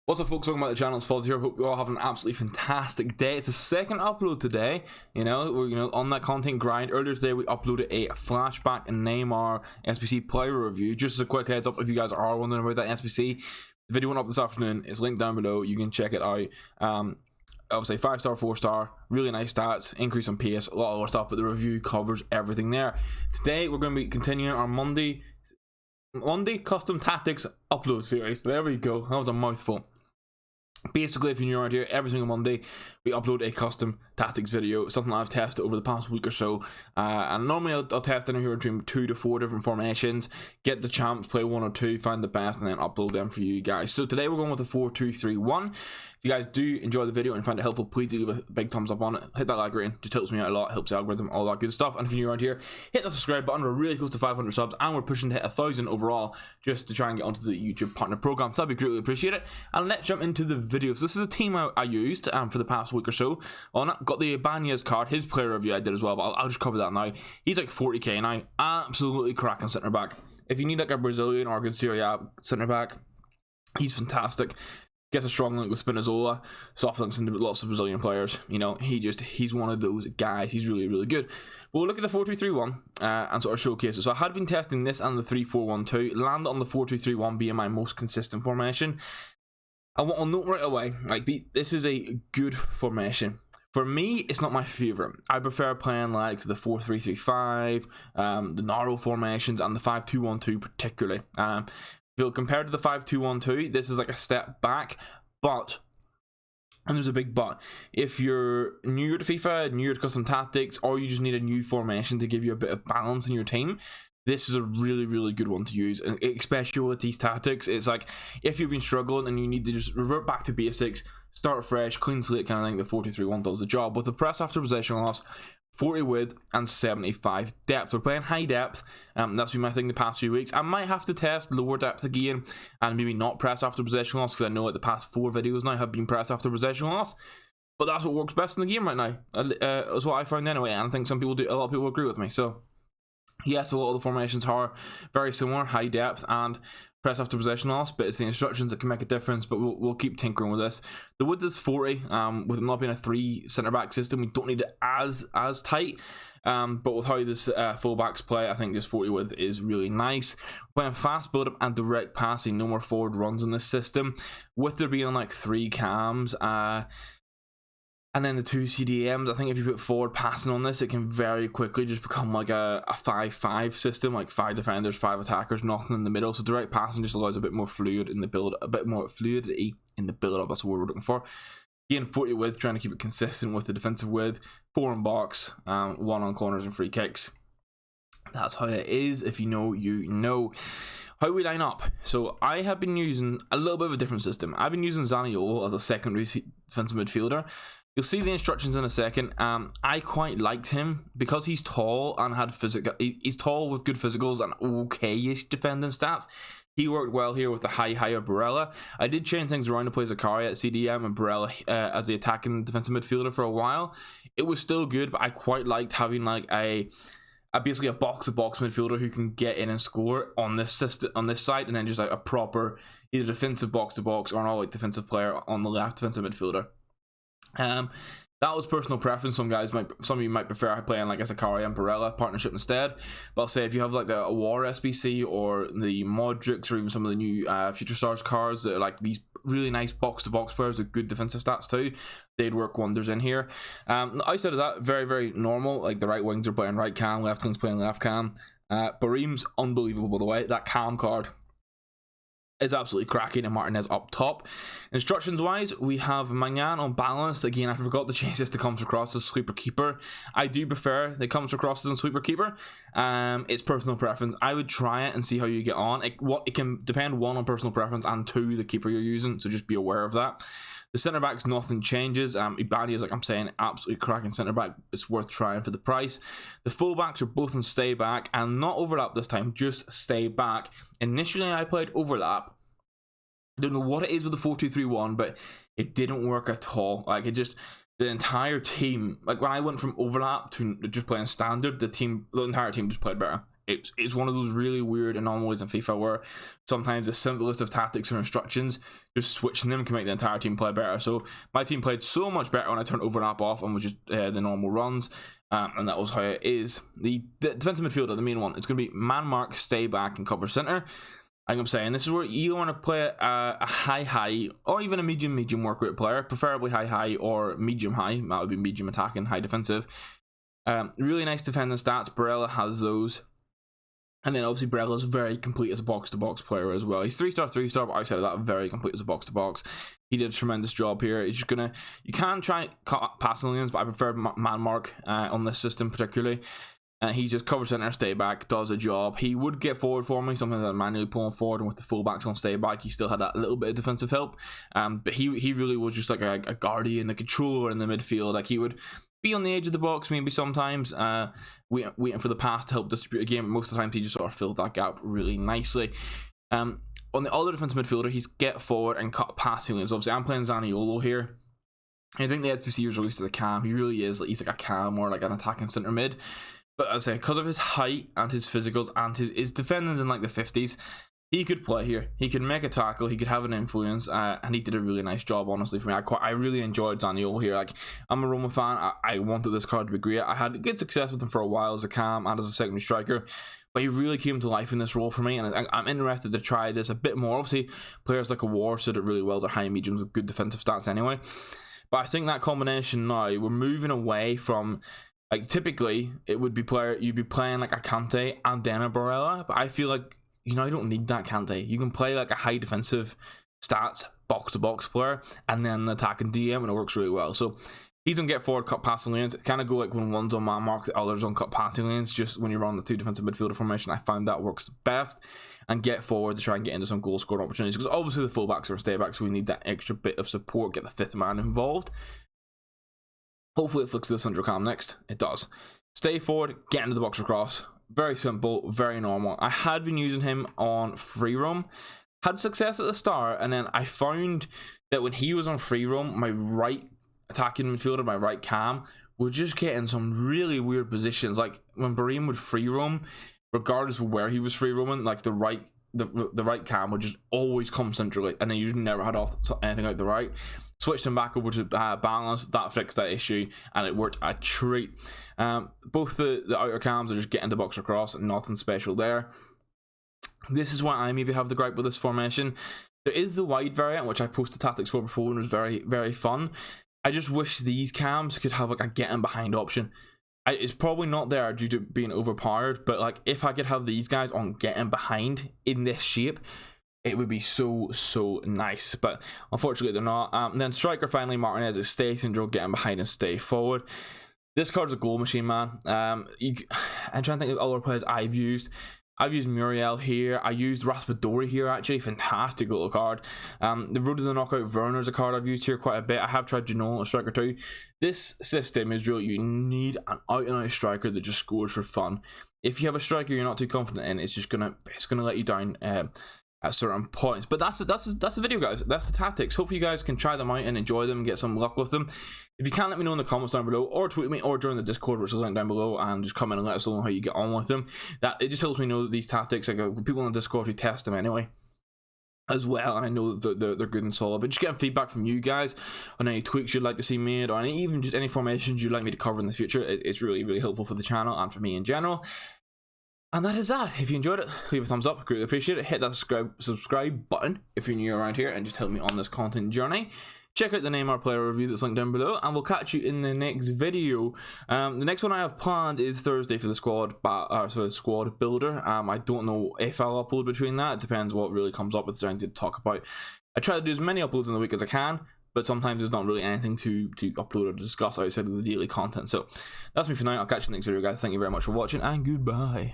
What's up, folks? Welcome back to the channel. It's Fuzz here. Hope you all have an absolutely fantastic day. It's the second upload today. We're on that content grind. Earlier today, we uploaded a flashback and Neymar SBC player review. Just as a quick heads up, if you guys are wondering about that SBC, the video went up this afternoon. It's linked down below. You can check it out. Obviously 5-star, 4-star, really nice stats, increase in pace, a lot of other stuff, but the review covers everything there. Today, we're going to be continuing our Monday custom tactics upload series. There we go. That was a mouthful. Basically, if you're new around here, every single Monday we upload a custom tactics video, something I've tested over the past week or so. And normally I'll test anywhere between 2 to 4 different formations, get the champs, play 1 or 2, find the best, and then upload them for you guys. So today we're going with the 4-2-3-1. If you guys do enjoy the video and find it helpful, please do leave a big thumbs up on it. Hit that like rating, just helps me out a lot, helps the algorithm, all that good stuff. And if you're new around here, hit that subscribe button. We're really close to 500 subs, and we're pushing to hit 1,000 overall, just to try and get onto the YouTube partner program. So that'd be greatly appreciated. And let's jump into the video. So this is a team I used for the past week or so. On it, got the Ibanez card, his player review I did as well, but I'll just cover that now. He's like 40k now, absolutely cracking centre back. If you need like a Brazilian or a good Serie A centre back, he's fantastic. Gets a strong link with Spinazzola, soft links into lots of Brazilian players. He's one of those guys. He's really, really good. But we'll look at the 4-2-3-1 and sort of showcase it. So I had been testing this and the 3-4-1-2, landed on the 4-2-3-1 being my most consistent formation. I'll note right away, this is a good formation. For me, it's not my favourite. I prefer playing like the 4-3-3-5, the narrow formations, and the 5-2-1-2 particularly. Compared to the 5-2-1-2, this is like a step back, but, and there's a big but, if you're new to FIFA, new to custom tactics, or you just need a new formation to give you a bit of balance in your team, this is a really, really good one to use, and especially with these tactics. It's like, if you've been struggling and you need to just revert back to basics, start fresh, clean slate kind of thing, the 4-2-3-1 does the job. With the press after possession loss, 40 width and 75 depth. We're playing high depth. That's been my thing the past few weeks. I might have to test lower depth again and maybe not press after possession loss, because I know the past 4 videos now have been press after possession loss. But that's what works best in the game right now. That's what I found anyway, and I think a lot of people agree with me. So yes, a lot of the formations are very similar, high depth and press after possession loss, but it's the instructions that can make a difference. But we'll keep tinkering with this. The width is 40. With it not being a 3 centre back system, we don't need it as tight. But with how this fullbacks play, I think this 40 width is really nice. Playing fast build up and direct passing, no more forward runs in this system. With there being like 3 cams, and then the 2 CDMs, I think if you put forward passing on this, it can very quickly just become like a 5-5 system, like 5 defenders, 5 attackers, nothing in the middle. So direct passing just allows a bit more fluid in the build, a bit more fluidity in the build up. That's the word we're looking for. Again, 40 width, trying to keep it consistent with the defensive width. 4 in box, 1 on corners and free kicks. That's how it is. If you know, you know. How we line up. So I have been using a little bit of a different system. I've been using Zaniolo as a secondary defensive midfielder. You'll see the instructions in a second. I quite liked him because he's tall and had physical. He's tall with good physicals and okay-ish defending stats. He worked well here with the high of Barella. I did change things around to play Zakaria at CDM and Barella as the attacking defensive midfielder for a while. It was still good, but I quite liked having like basically a box-to-box midfielder who can get in and score on this system, on this side, and then just like a proper either defensive box-to-box or an all-out defensive player on the left defensive midfielder. That was personal preference. Some of you might prefer playing like a Zakaria and Barella partnership instead. But I'll say if you have like the War SBC or the Modrics or even some of the new Future Stars cards that are like these really nice box-to-box players with good defensive stats too, they'd work wonders in here. Outside of that, very, very normal. Like the right wings are playing right cam, left wings playing left cam. Bareem's unbelievable, by the way. That cam card is absolutely cracking, and Martinez up top. Instructions wise, we have Magnan on balance. Again, I forgot to change this to comes across as sweeper keeper. I do prefer that comes across as sweeper keeper. It's personal preference. I would try it and see how you get on. It can depend, 1 on personal preference and 2 the keeper you're using, so just be aware of that. The centre backs, nothing changes. Ibanez, like I'm saying, absolutely cracking centre back. It's worth trying for the price. The full backs are both in stay back and not overlap this time, just stay back. Initially, I played overlap. I don't know what it is with the 4-2-3-1, but it didn't work at all. Like, it just, the entire team, like when I went from overlap to just playing standard, the entire team just played better. it's one of those really weird anomalies in FIFA where sometimes the simplest of tactics or instructions, just switching them can make the entire team play better. So my team played so much better when I turned overlap off and was just the normal runs, and that was how it is. The defensive midfielder, the main one, it's going to be man mark, stay back, and cover center. Like I'm saying, this is where you want to play a high, or even a medium work rate player, preferably high, or medium high. That would be medium attacking, high defensive. Really nice defending stats. Barella has those. And then obviously Barella's very complete as a box-to-box player as well. He's 3-star, but outside of that, very complete as a box-to-box. He did a tremendous job here. He's just gonna, you can try passing lanes, but I prefer man mark on this system particularly. He just covers center, stay back, does a job. He would get forward for me, sometimes I'm manually pulling forward, and with the fullbacks on stay back, he still had that little bit of defensive help. But he really was just like a guardian, the controller in the midfield. Like he would be on the edge of the box maybe sometimes, waiting for the pass to help distribute a game. Most of the time, he just sort of filled that gap really nicely. On the other defensive midfielder, he's get forward and cut passing lanes. Obviously, I'm playing Zaniolo here. I think the SPC was released to the cam. He really is, like, he's like a cam or like an attacking centre mid. But I'd say because of his height and his physicals and his defending in like the 50s, he could play here. He could make a tackle. He could have an influence, and he did a really nice job. Honestly, for me, I really enjoyed Zaniolo here. Like, I'm a Roma fan. I wanted this card to be great. I had good success with him for a while as a cam and as a secondary striker, but he really came to life in this role for me, and I'm interested to try this a bit more. Obviously, players like Awar did it really well. They're high mediums with good defensive stats anyway. But I think that combination now, we're moving away from. Like typically, it would be you'd be playing like a Kante and then a Barella, but I feel like you don't need that Kante. You can play like a high defensive stats box to box player and then the attacking DM, and it works really well. So he don't get forward cut passing lanes. Kind of go like when one's on man mark, the other's on cut passing lanes. Just when you're on the two defensive midfielder formation, I found that works best. And get forward to try and get into some goal scoring opportunities, because obviously the fullbacks are stay back, so we need that extra bit of support, get the fifth man involved. Hopefully it flicks this under cam next. It does. Stay forward, get into the box across. Very simple, very normal. I had been using him on free roam. Had success at the start, and then I found that when he was on free roam, my right attacking midfielder, my right cam, would just get in some really weird positions. Like when Barim would free roam, regardless of where he was free roaming, like the right cam would just always come centrally, and then usually never had off anything out the right. Switched him back over to balance. That fixed that issue, and it worked a treat. Both the outer cams are just getting the box across, and nothing special there. This is why I maybe have the gripe with this formation. There is the wide variant, which I posted tactics for before, and was very, very fun. I just wish these cams could have like a getting behind option. It's probably not there due to being overpowered, but like if I could have these guys on getting behind in this shape, it would be so nice. But unfortunately they're not. And then striker finally, Martinez is stay central, getting behind and stay forward. This card's a goal machine, man. I'm trying to think of other players I've used. I've used Muriel here. I used Raspadori here, actually. Fantastic little card. The Road to the Knockout Werner's a card I've used here quite a bit. I have tried Janol, a striker too. This system is real. You need an out-and-out striker that just scores for fun. If you have a striker you're not too confident in, it's gonna let you down at certain points. But that's the video, guys. That's the tactics. Hopefully you guys can try them out and enjoy them and get some luck with them. If you can, let me know in the comments down below, or tweet me, or join the Discord, which is linked down below, and just comment and let us know how you get on with them. That it just helps me know that these tactics, like people on the Discord who test them anyway as well, and I know that they're good and solid. But just getting feedback from you guys on any tweaks you'd like to see made, or even just any formations you'd like me to cover in the future. It's really helpful for the channel and for me in general. And that is that. If you enjoyed it, leave a thumbs up. Greatly appreciate it. Hit that subscribe button if you're new around here, and just help me on this content journey. Check out the Neymar player review that's linked down below, and we'll catch you in the next video. The next one I have planned is Thursday for the squad builder. I don't know if I'll upload between that. It depends what really comes up with something to talk about. I try to do as many uploads in the week as I can, but sometimes there's not really anything to upload or discuss outside of the daily content. So that's me for now. I'll catch you in the next video, guys. Thank you very much for watching, and goodbye.